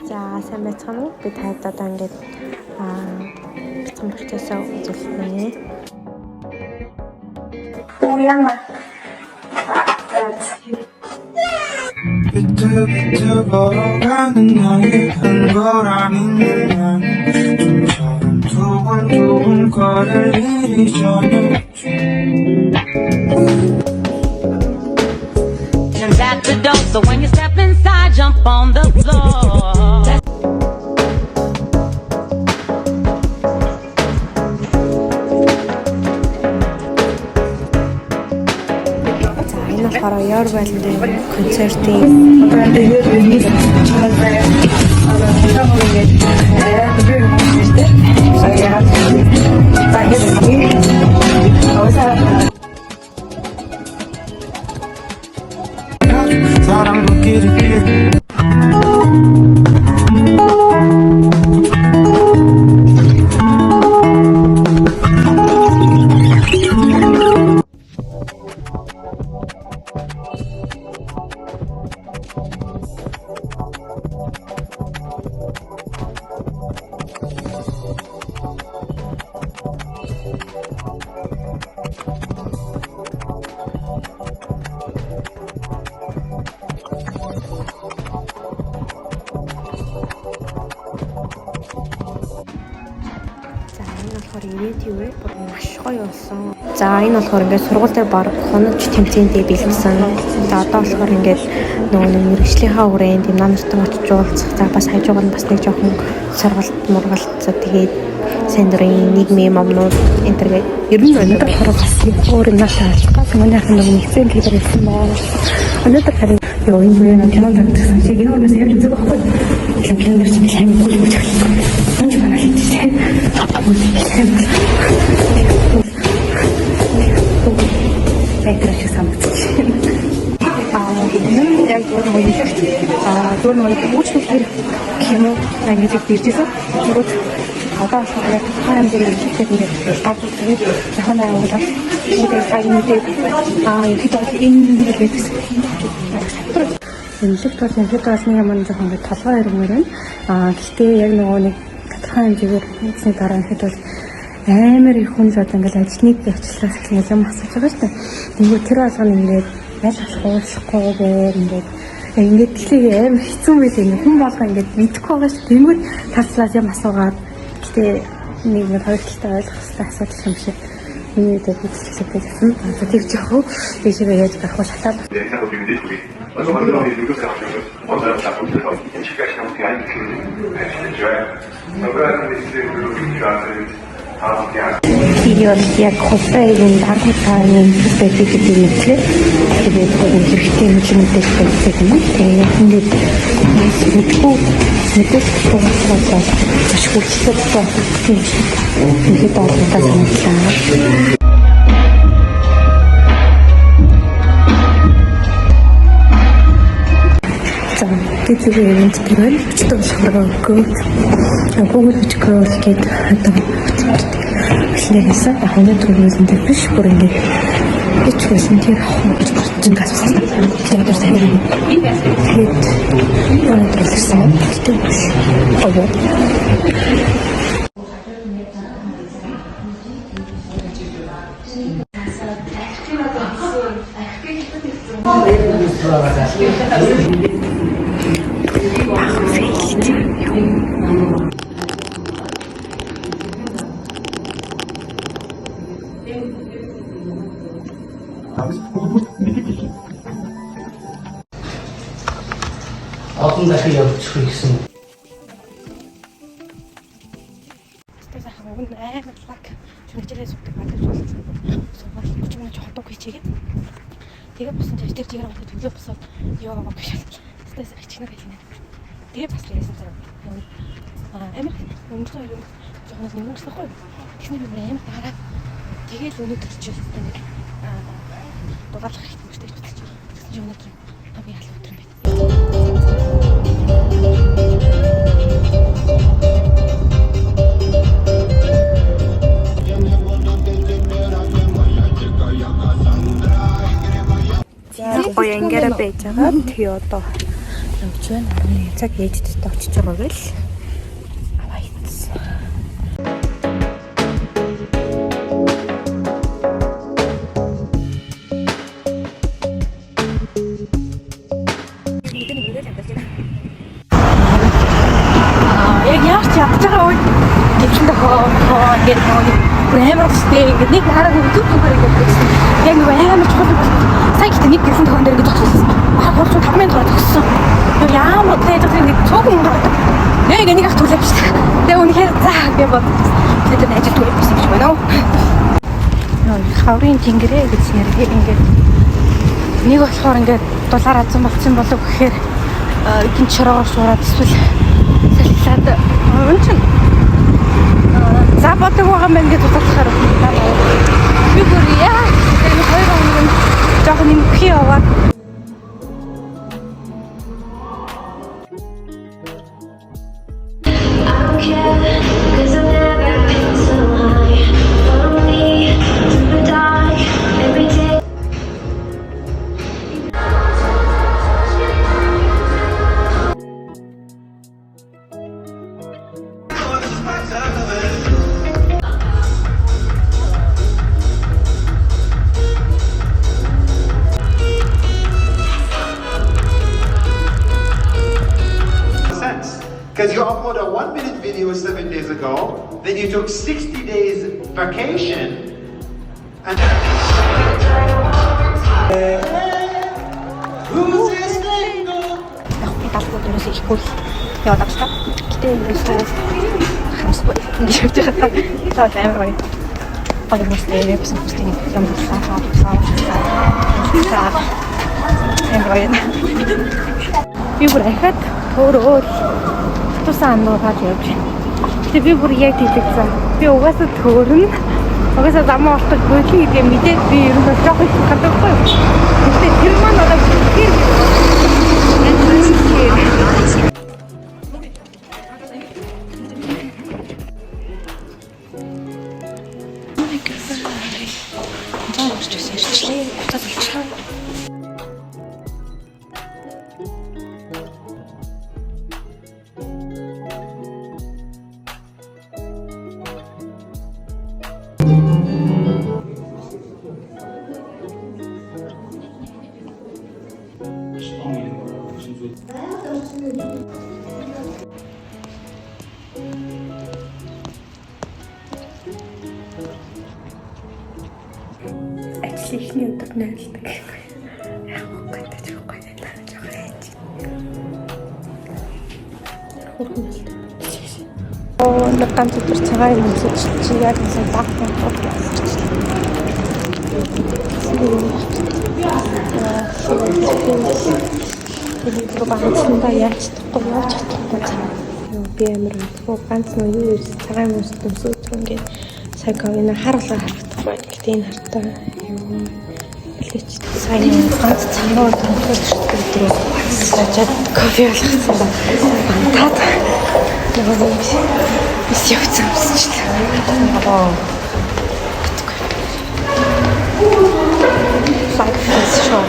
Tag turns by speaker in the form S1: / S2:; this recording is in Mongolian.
S1: За сайн байцгаана уу? Би таад одоо ингээд бяцхан процессоо үзүүлнэ.
S2: 비트비트 걸어가는 나의 별거라는 난 좀처럼 두근두근 거릴 일이 전혀 없지
S3: Turns out the door, so when you step inside, jump on the floor.
S1: Энэ болохоор Your Valley концертын
S2: 사랑 붙기를
S1: ивент маш гоё болсон. За энэ болохоор ингээд сургууль дээр баг хонож тэмцээндээ бэлдсэн. За одоо болохоор ингээд нөгөө мэрэгжлийнхаа хүрээнд юм намартан очиж уулзах. За бас хажуугаар нь бас нэг жоохон сургалт мургалт за тэгээд сайн дурын нийгмийн момнууд энэ төр ер нь өнөөдөр харах өөр юм наашаа хүмүүнийх нь нэгэн лидер гэсэн байна. Өнөөдөр харин юу юм бэ? Кино тавьсан. Шиг юмээс яг зөв байхгүй. Кино гэсэн сайн үгүй гэж хэлсэн. Санаж байна л тийм. Экрач самбац. Яг зөвхөн нэг үүсгэл кино нэг биржсэн. Тэгвэл одоо болохоор хаан дээр хэлдэг нэг статус тэгээд захана явуулаад тэгээд сайнтэй энэ нэг байсан. Эмнэлэгт бол эмнэлэгтний юм жоохон ингэ толгой ирмээр байна. Гэхдээ яг нөгөө нэг тодорхой хэмжээгээр хийсний дараа ихэд бол амар их хүн л одоо ингээл ажлыг явуулчихлаас их юм асууж байгаа шүү дээ. Тэнгүү тэр болгоно ингээд аль болохгүй ингээд тэгэхээр амар хэцүү байл ингээд хүн болго ингээд мэдэхгүй байгаа шүү. Тэнгүү таслаас юм асуугаад гэхдээ нэг хоёр талтай ойлгох хэрэгтэй асуудал юм шиг. Миний дээр бичлэгтэй байсан. Тэр жоо тийшээ яаж гарах вэ шатаад. Идеал яг хостайгийн даргатааны перспектив гэдэг юм чи. Тэгээд хэрэгтэй юм мэдээлэл юм. Тэгээд ингээд мэдээлэл ашиглуулдаг тийм шиг. Ингээд бодлоо сануулсан. Тэгээд энэ төрөл өчтөр шаргаагүй Google Chrome гэдэг одоо хэлээсээ өнөөдөр үнэндээ биш бүр ингэ гэж хэлсэн тийм гэж бодсон гэсэн. Тэгээд өнөөдөр хэлсэн гэдэг биш. Одоо
S4: олон дахин явчих гэсэн.
S1: Тэсээ хавг нь амар лаг чүнжлээс өгдөг байдаг болсон. Сургууль 30 минут хотог хийчихээ. Тэгээ басан тэр дээр аваад төлөө босоод ёо гэж. Тэсээс ачигнаа хэлнэ. Тэгээ бас яасан цаа. Амар өмнөсөн хоёр жооноос нэмэгслэхгүй. Тэсний юм амар дараад тэгээл өнөдөр ч гэсэн нэг дугаалах хэрэгтэй гэж бодчих. Тэгсэн чинь өнөдөр би аль өдөр юм бэ. гоё ангиараа байж байгаа. Тэгээ одоо явж байна. 11 цаг ээжтэд очиж байгаа гэл. Аваац. Яг яарч ядж байгаа үед гिचэн дохоо ингээд амар сте ингээд нэг хараа өгдөг зүгээр ингээд гэсэн. Яг нэг амар чухал сайн гэхдээ нэг гисэн тохион дээр ингээд тогтсон. Аа гол 5 минут тогтсон. Яг яамаа тэгээд ингээд цөөхөн гардаг. Яг нэг ах түлээ биш. Тэгээд үнэхээр заа гэж бодсон. Тэгээд ажил түлээ биш гэж байна уу? Нөө хаврын тэнгэрээ гэж нэрээ ингээд нэг болохоор ингээд дулаар азан болцсон болов гэхээр эдийн чороор шуураад эсвэл салхилаад өнчин за бодог байгаа мэн гэж бодлохоор би бүр яа тэр хоёр өнөн жоохон нэмэх яваад
S5: Because you uploaded a 1-minute video 7 days ago, then you took 60 days vacation, and who's this thing?
S1: Tapos ikhul. Yaw tapos ka. Kita yung Hamas po. Hindi siya tiyata. Ito, timer ko. Pag mas tayo, pasang posting yung sa timer ko yun. Би бүр ахад өөрөө тусаа ануухад явж байна. Тэгээ би бүр яг тийгсэн. Би угаасаа төөрнө. Угаасаа замаа болтол бөөлий гэдэг мэдээд би ер нь жоох их хадаггүй. Гэтэ тэр маань одоо тэр ажлын өдөр нэлдэг. Яг гоо таахгүй байна. Жохоо яж. Оо, надад зүтэр цагаан юм чи яг нэг багтан тэр ганцндаа яаж чадахгүй явж чадахгүй. Би амар өнтгөө ганц нь юу ирс цагаан юмс төмсөж ингээд цаг авина харуулга харагдах байна. Гэтэ энэ хартаа юу хэлээч сайн ганц цагаан төмсөж өдрөө сажаад кофе болгосон бантаад нөгөө бис явцсан юмсчлээ. Аа. Сайт шоу.